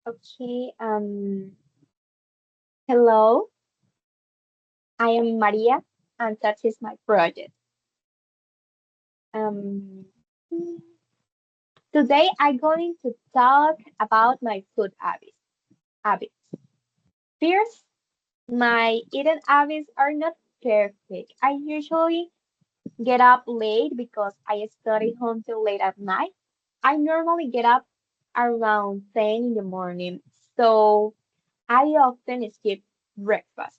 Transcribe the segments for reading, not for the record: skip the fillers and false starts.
Okay, hello, I am Maria, and that is my project. Um, Today I'm going to talk about my food habits. First, my eating habits are not perfect. I usually get up late because I study until late at night. I normally get up around 10 in the morning, so I often skip breakfast.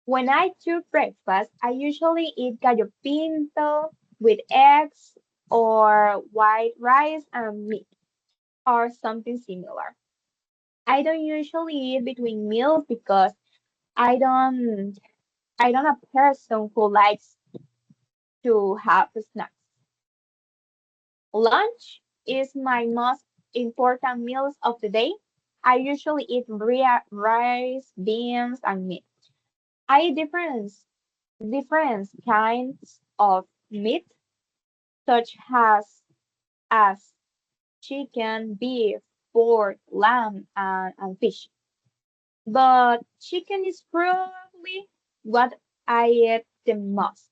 When I do breakfast, I usually eat gallo pinto with eggs or white rice and meat or something similar. I don't usually eat between meals because I don't I don't a person who likes to have snacks. Lunch is my most important meals of the day. I usually eat rice, beans, and meat. I eat different kinds of meat such as chicken, beef, pork, lamb, and fish. But chicken is probably what I eat the most.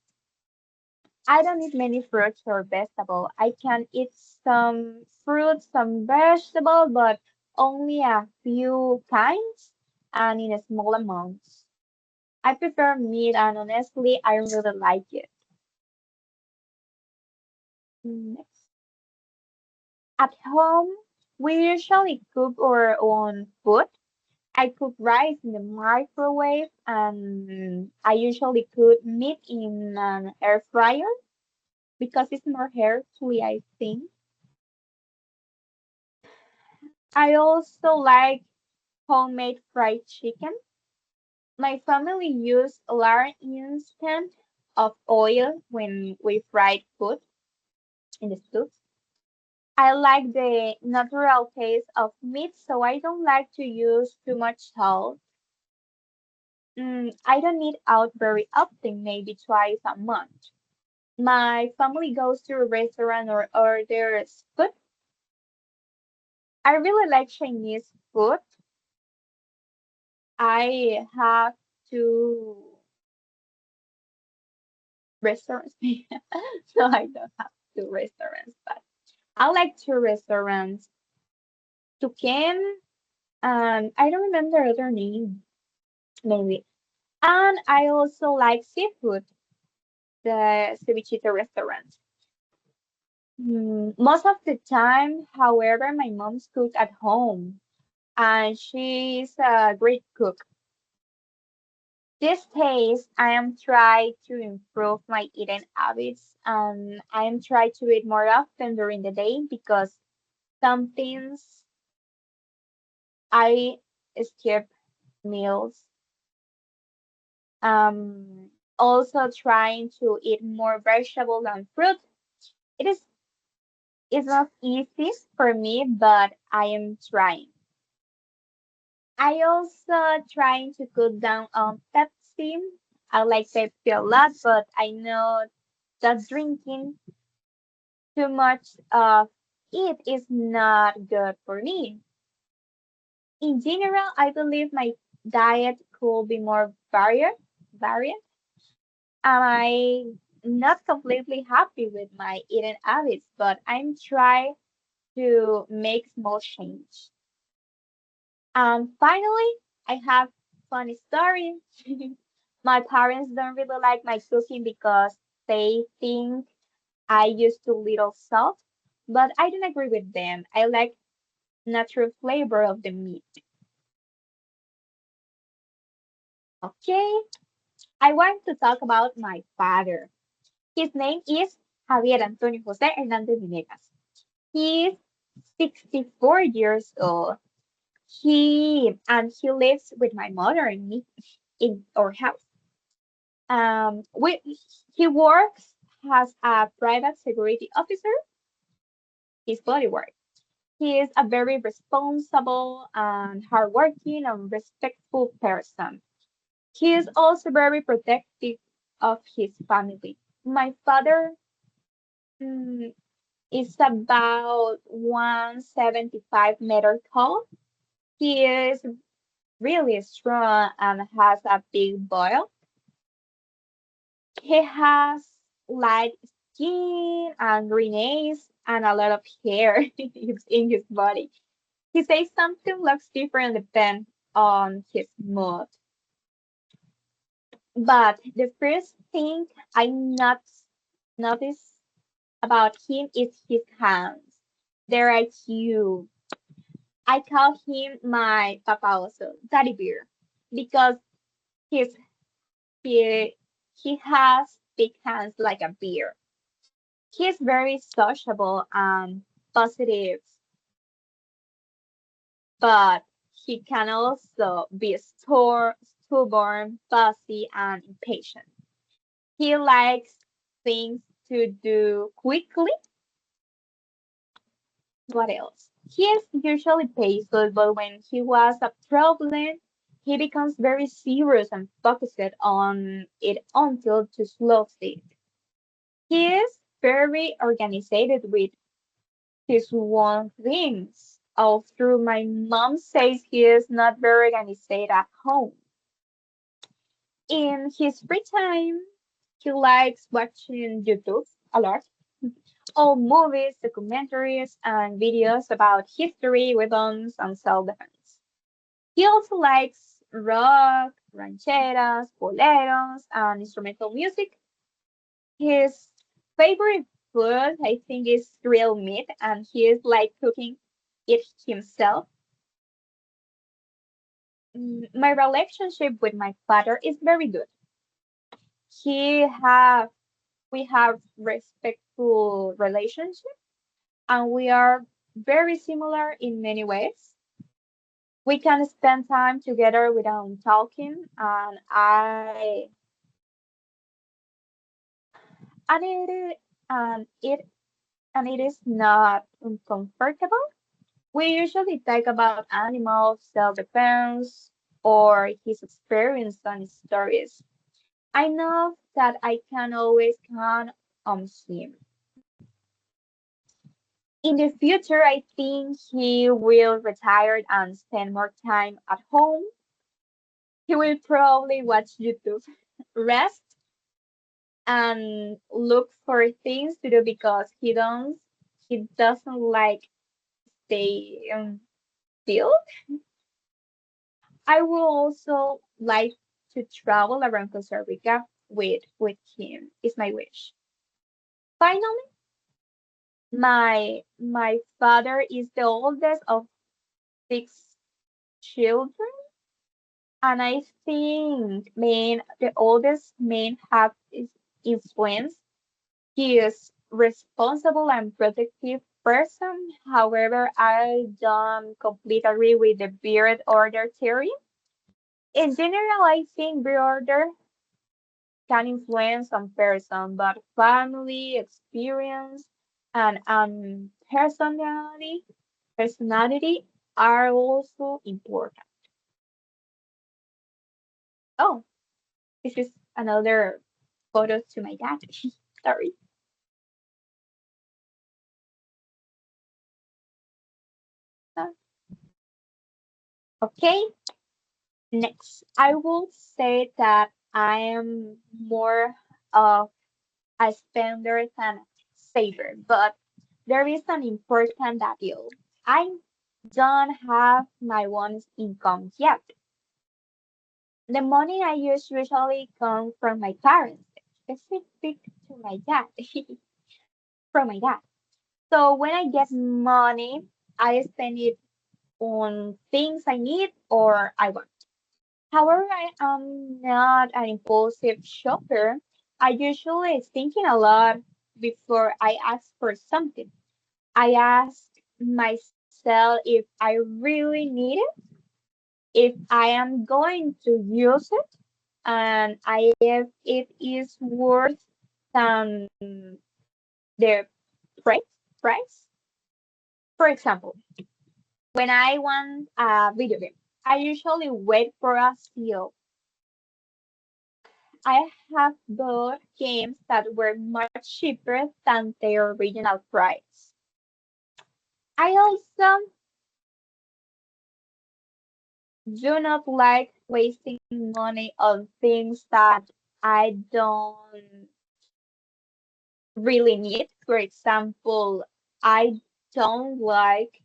I don't eat many fruits or vegetables. I can eat some fruits, some vegetables, but only a few kinds and in small amounts. I prefer meat and honestly, I really like it. Next. At home, we usually cook our own food. I cook rice in the microwave and I usually cook meat in an air fryer because it's more healthy, I think. I also like homemade fried chicken. My family use a large instant of oil when we fry food in the stove. I like the natural taste of meat, so I don't like to use too much salt. I don't eat out very often, maybe twice a month. My family goes to a restaurant or orders food. I really like Chinese food. I have two restaurants, so I don't have two restaurants, but I like two restaurants. Tuken, and I don't remember the other name, maybe. And I also like seafood, the cevichito restaurant. Most of the time, however, my mom's cook at home, and she's a great cook. These days, I am trying to improve my eating habits, and I am trying to eat more often during the day because some things I skip meals. Also trying to eat more vegetables and fruit. It is it's not easy for me, but I am trying. I also trying to cut down on Pepsi. I like Pepsi a lot, but I know that drinking too much of it is not good for me. In general, I believe my diet could be more varied. I'm not completely happy with my eating habits, but I'm trying to make small change. And finally, I have funny stories. My parents don't really like my cooking because they think I use too little salt, but I don't agree with them. I like natural flavor of the meat. Okay, I want to talk about my father. His name is Javier Antonio Jose Hernandez Venegas. He's 64 years old. He lives with my mother and me in our house. He works as a private security officer. His body work. He is a very responsible and hardworking and respectful person. He is also very protective of his family. My father mm, is about 175 meters tall. He is really strong and has a big boil. He has light skin and green eyes and a lot of hair in his body. He says something looks different depending on his mood. But the first thing I notice about him is his hands. They're cute. I call him my papa also, Daddy Bear, because his he, he has big hands like a bear. He's very sociable and positive, but he can also be stubborn, fussy, and impatient. He likes things to do quickly. What else? He is usually peaceful, but when he has a problem, he becomes very serious and focused on it until to slow it. He is very organized with his own things. Although my mom says he is not very organized at home. In his free time, he likes watching YouTube a lot. All movies, documentaries, and videos about history, weapons, and self-defense. He also likes rock, rancheras, boleros, and instrumental music. His favorite food, I think, is grilled meat, and he is like cooking it himself. My relationship with my father is very good. He have we have respectful relationship, and we are very similar in many ways. We can spend time together without talking, and it and it is not uncomfortable. We usually talk about animals, self-defense, or his experience and stories. I know that I can always count on him. In the future, I think he will retire and spend more time at home. He will probably watch YouTube, rest, and look for things to do because he doesn't like stay still. I would also like to travel around Costa Rica with him. Is my wish. Finally, my father is the oldest of six children, and I think man the oldest man have is influence. He is responsible and protective person. However, I don't completely agree with the beard order theory. In general, I think beard order can influence some person, but family experience and personality are also important. Oh, this is another photo to my dad. Sorry. Uh, Okay, next. I will say that I am more of a spender than a saver, but there is an important detail. I don't have my own income yet. The money I use usually comes from my parents, specific to my dad, from my dad. So when I get money, I spend it on things I need or I want. However, I am not an impulsive shopper. I usually thinking a lot before I ask for something. I ask myself if I really need it, if I am going to use it, and I if it is worth than the price. Price. For example, when I want a video game, I usually wait for a sale. I have bought games that were much cheaper than their original price. I also do not like wasting money on things that I don't really need. For example, I don't like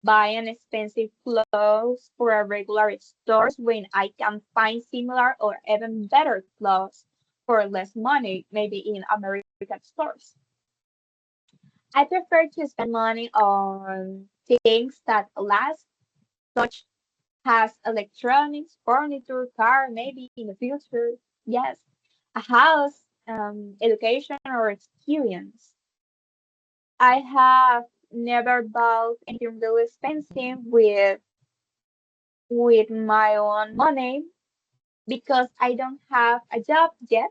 buying expensive clothes for a regular stores when I can find similar or even better clothes for less money, maybe in American stores. I prefer to spend money on things that last, such as electronics, furniture, car, maybe in the future. Yes, a house, education, or experience. I have never bought anything really expensive with my own money because I don't have a job yet.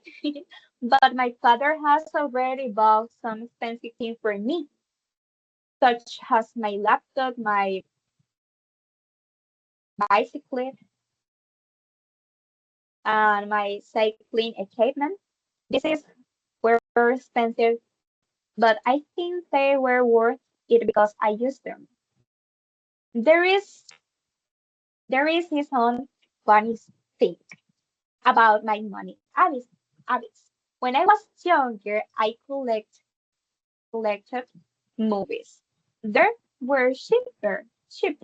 But my father has already bought some expensive things for me, such as my laptop, my bicycle, and my cycling equipment. These were expensive, but I think they were worth it because I used them. There is there is his own funny thing about my money habits. When I was younger, I collected movies. They were cheap,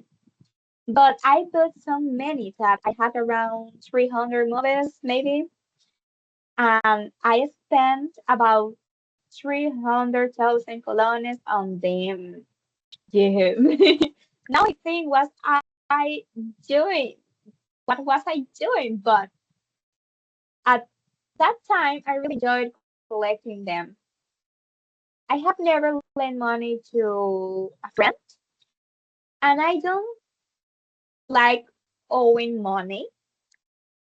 but I bought so many that I had around 300 movies, maybe, and I spent about 300,000 colones on them. Yeah. Now I think what I doing? What was I doing? But at that time, I really enjoyed collecting them. I have never lent money to a friend, and I don't like owing money.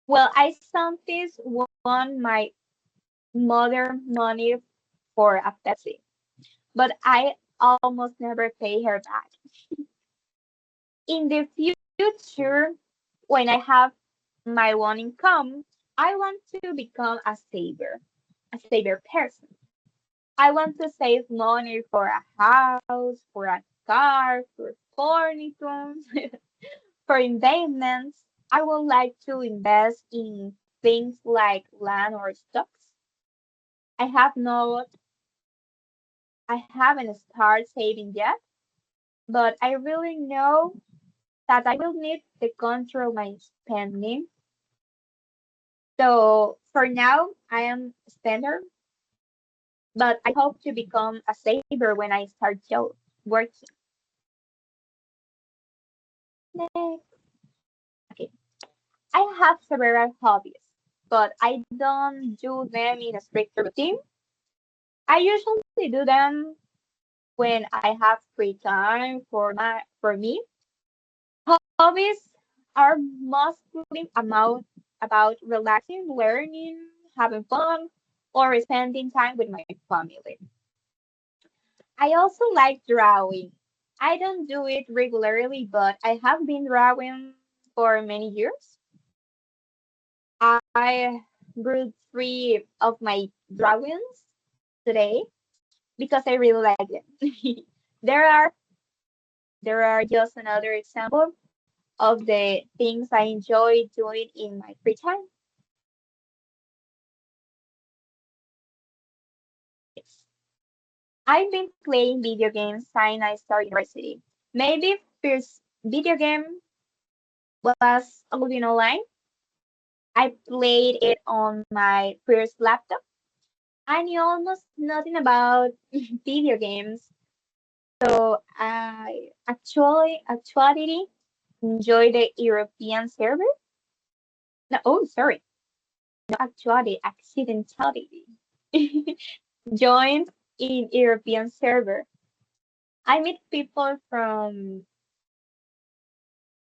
Well, I sometimes won my mother money for a Pepsi, but I almost never pay her back. In the future, when I have my own income, I want to become a saver person. I want to save money for a house, for a car, for furniture, for investments. I would like to invest in things like land or stocks. I have not, I haven't started saving yet, but I really know that I will need to control my spending. So for now, I am a spender, but I hope to become a saver when I start working. Next. Okay. I have several hobbies, but I don't do them in a strict routine. I usually do them when I have free time for me. Hobbies are mostly about relaxing, learning, having fun, or spending time with my family. I also like drawing. I don't do it regularly, but I have been drawing for many years. I drew three of my drawings today because I really like them. there are there are just another example of the things I enjoy doing in my free time. Yes. I've been playing video games since I started university. Maybe first video game was Alvin Online. I played it on my first laptop. I knew almost nothing about video games, so I actually enjoy the European server. No, oh, sorry, no, actually, accidentally joined in European server. I meet people from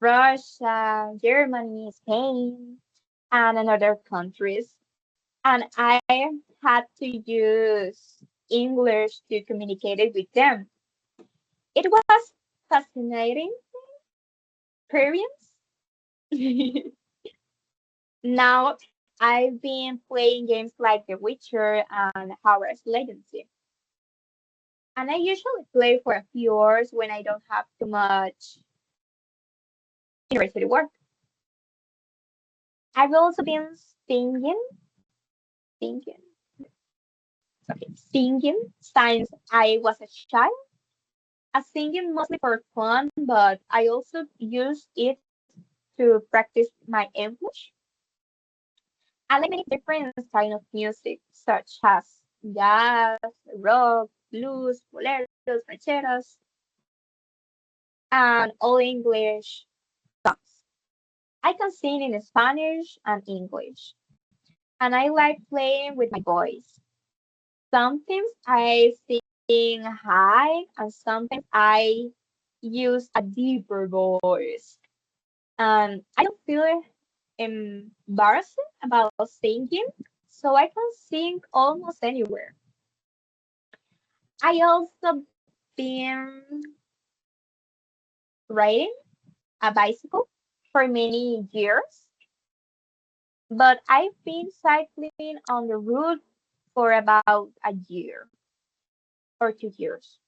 Russia, Germany, Spain, and other countries, and I had to use English to communicate it with them. It was fascinating experience. Now I've been playing games like The Witcher and Hogwarts Legacy, and I usually play for a few hours when I don't have too much university work. I've also been singing, singing since I was a child. I singing mostly for fun, but I also use it to practice my English. I like many different kind of music, such as jazz, rock, blues, boleros, rancheras, and all English songs. I can sing in Spanish and English, and I like playing with my voice. Sometimes I sing high, and sometimes I use a deeper voice. And I don't feel embarrassed about singing, so I can sing almost anywhere. I also been riding a bicycle for many years, but I've been cycling on the road for about a year or 2 years.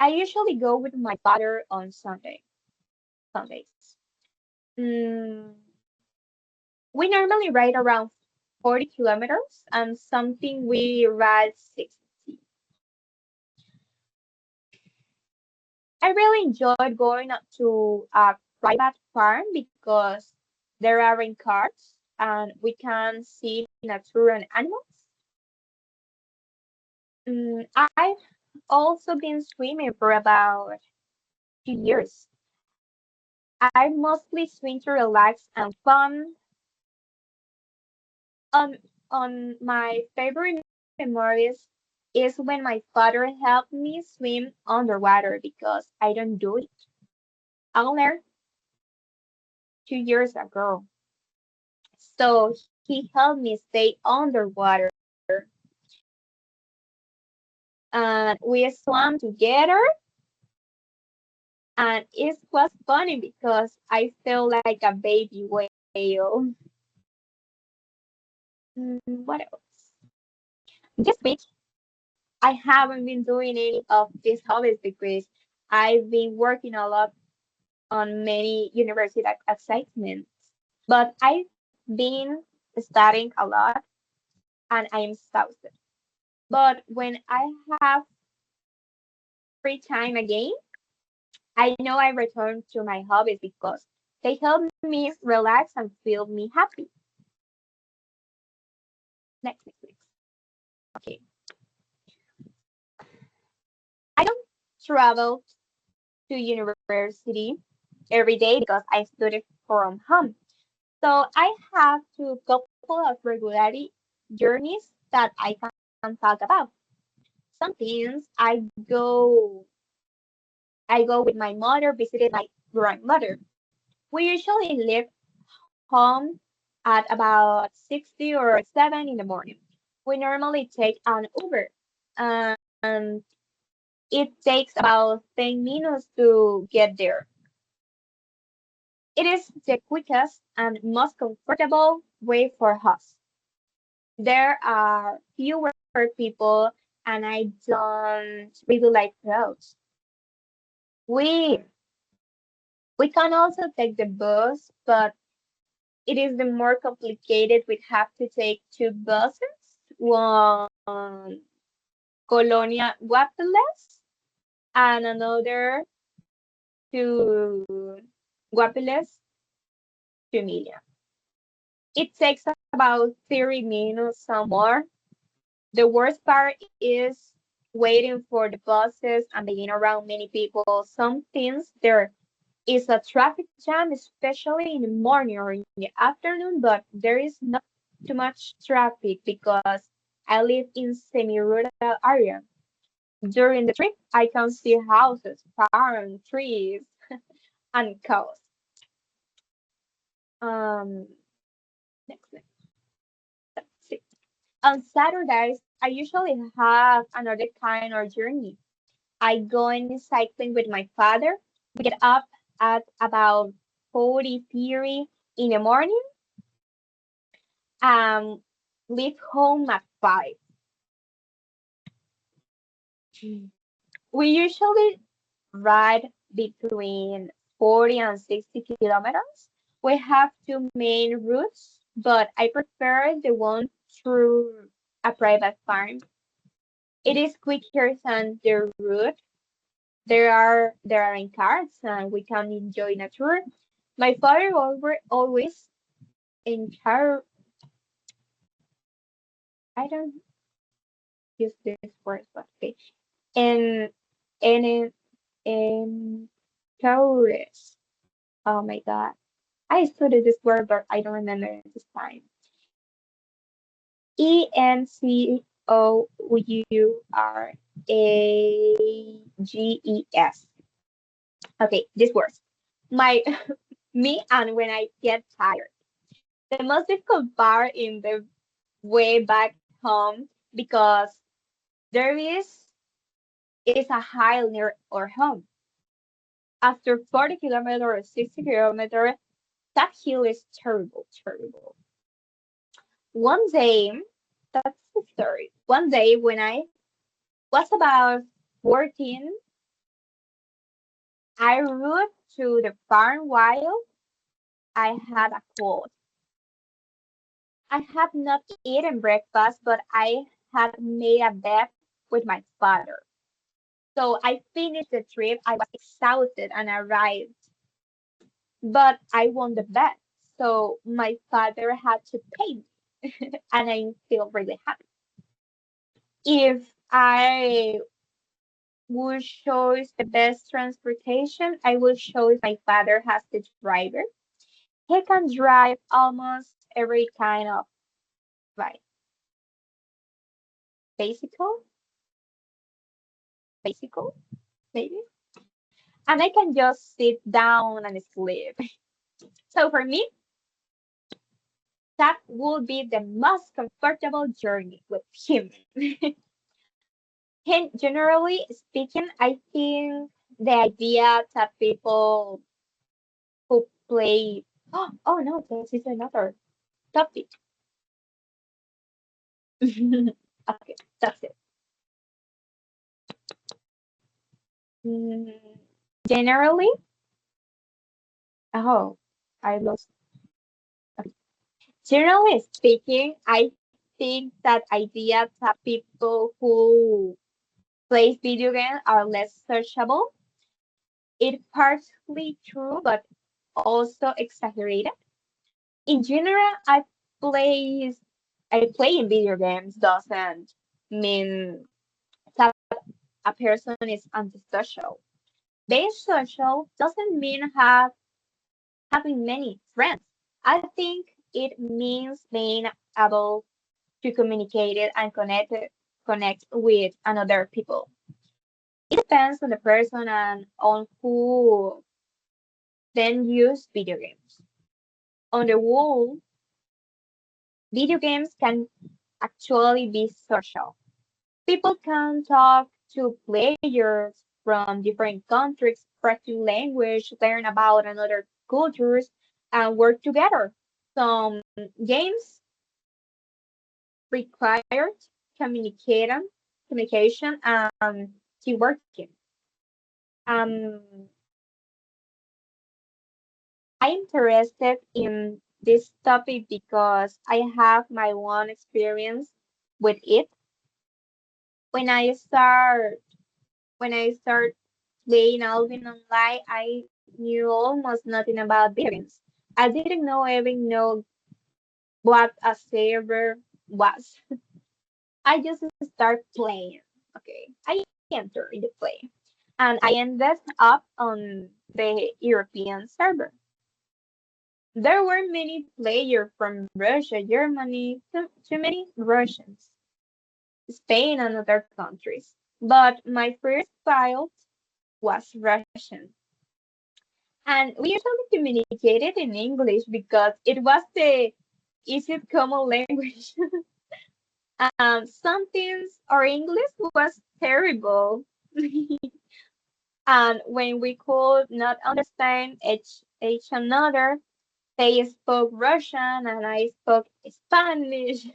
I usually go with my father on Sundays. Mm, we normally ride around 40 kilometers and something we ride 60. I really enjoyed going up to a private farm because there are in cars and we can see nature and animals. I've also been swimming for about 2 years. I mostly swim to relax and fun. On my favorite memories is when my father helped me swim underwater because I don't do it. I learned 2 years ago. So he helped me stay underwater and we swam together and it was funny because I felt like a baby whale. What else? This week I haven't been doing any of these hobbies because I've been working a lot on many university assignments. But I've been studying a lot and I'm exhausted. But when I have free time again, I know I return to my hobbies because they help me relax and feel me happy. Next. Okay. I don't travel to university every day because I study from home. So I have two couple of regularity journeys that I can talk about. Sometimes I go with my mother visiting my grandmother. We usually leave home at about 60 or 7 in the morning. We normally take an Uber, and it takes about 10 minutes to get there. It is the quickest and most comfortable way for us. There are fewer people, and I don't really like crowds. We we can also take the bus, but it is the more complicated. We have to take two buses, one Colonia Guapiles and another to Guapiles to Emilia. It takes about 30 minutes or more. The worst part is waiting for the buses and being around many people. Sometimes there is a traffic jam, especially in the morning or in the afternoon, but there is not too much traffic because I live in semi-rural area. During the trip, I can see houses, farms, trees, and cows. Um, next. That's it. On Saturdays, I usually have another kind of journey. I go in cycling with my father. We get up at about 40:30 in the morning and leave home at 5. We usually ride between 40 and 60 kilometers. We have two main routes, but I prefer the one through a private farm. It is quicker than the route. There are in cars and we can enjoy nature. My father always encourage. I don't use this word, but okay. And and encourage. Oh my God. I studied this word, but I don't remember it this time. Encourages. Okay, this words. My me and when I get tired. The most difficult part in the way back home because there is a hill near our home. After 40 kilometers or 60 kilometers, that hill is terrible, terrible. One day, that's the story. One day when I was about 14, I rode to the farm while I had a cold. I had not eaten breakfast, but I had made a bet with my father. So I finished the trip. I was exhausted and arrived, but I won the bet. So my father had to pay me, and I feel really happy. If I would choose the best transportation, I would choose my father as the driver. He can drive almost every kind of bike, bicycle, bicycle, maybe, and I can just sit down and sleep. So for me, that would be the most comfortable journey with him. And generally speaking, I think the idea that people who play oh no, this is another topic. Okay, that's it. Mm, generally, oh, I lost. Generally speaking, I think that idea that people who play video games are less searchable. It's partly true, but also exaggerated. In general, play I play in video games doesn't mean that a person is antisocial. Being social doesn't mean having many friends. I think it means being able to communicate it and connect with another people. It depends on the person and on who then use video games. On the whole, video games can actually be social. People can talk to players from different countries, practice language, learn about another cultures, and work together. Some games required communication, communication and teamworking. Um, I'm interested in this topic because I have my own experience with it. When I start when I start playing Alvin online, I knew almost nothing about video games. I didn't even know what a server was. I just start playing. Okay, I enter in the play, and I ended up on the European server. There were many players from Russia, Germany, too many Russians, Spain, and other countries. But my first file was Russian. And we usually communicated in English because it was the easiest common language. Some things our English was terrible. And when we could not understand each another, they spoke Russian and I spoke Spanish.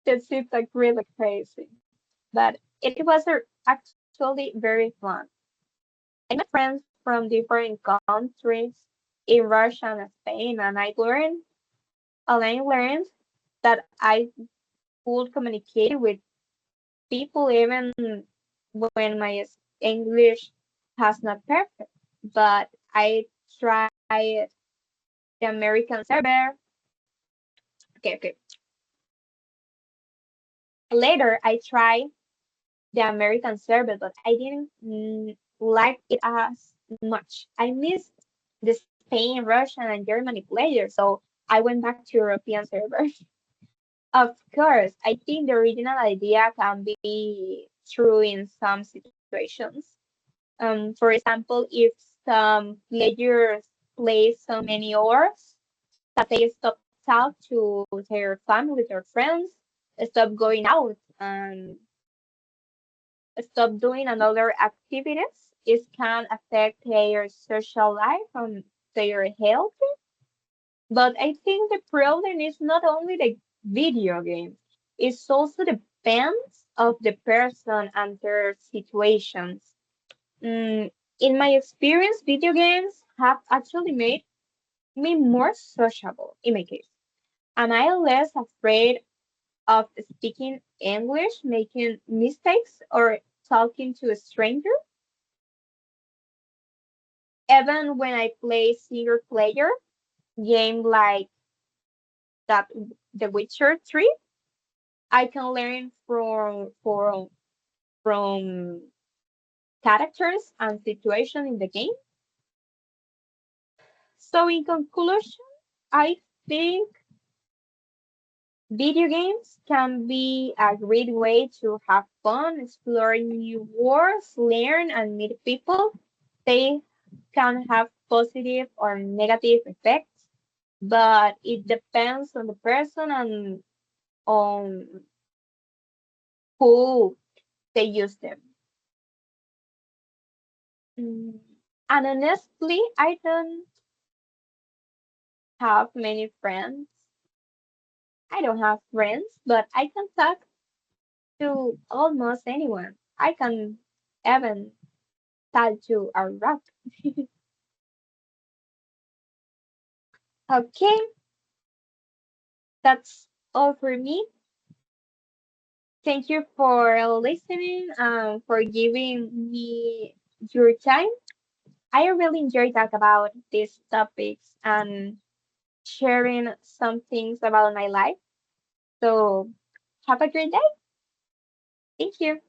That's it, like really crazy. But it was actually very fun. I met friends from different countries. in Russia and Spain, and I learned that I could communicate with people even when my English has not perfect. But I tried the American server. Okay. Later, I tried the American server, but I didn't like it as much. I missed the Spain, Russian, and Germany players, so I went back to European servers. Of course, I think the original idea can be true in some situations. For example, if some players play so many hours that they stop talk to their family, their friends, stop going out, and stop doing another activities, it can affect their social life and their health. But I think the problem is not only the video game, it's also depends of the person and their situations. In my experience, video games have actually made me more sociable in my case. Am I less afraid of speaking English, making mistakes, or talking to a stranger? Even when I play single player game like that The Witcher 3, I can learn from characters and situation in the game. So in conclusion, I think video games can be a great way to have fun, explore new worlds, learn and meet people. They can have positive or negative effects, but it depends on the person and on who they use them. Mm, And honestly, I don't have many friends. I don't have friends, but I can talk to almost anyone. I can even talk to a rock. Okay, that's all for me. Thank you for listening and for giving me your time. I really enjoyed talk about these topics and sharing some things about my life. So have a great day. Thank you.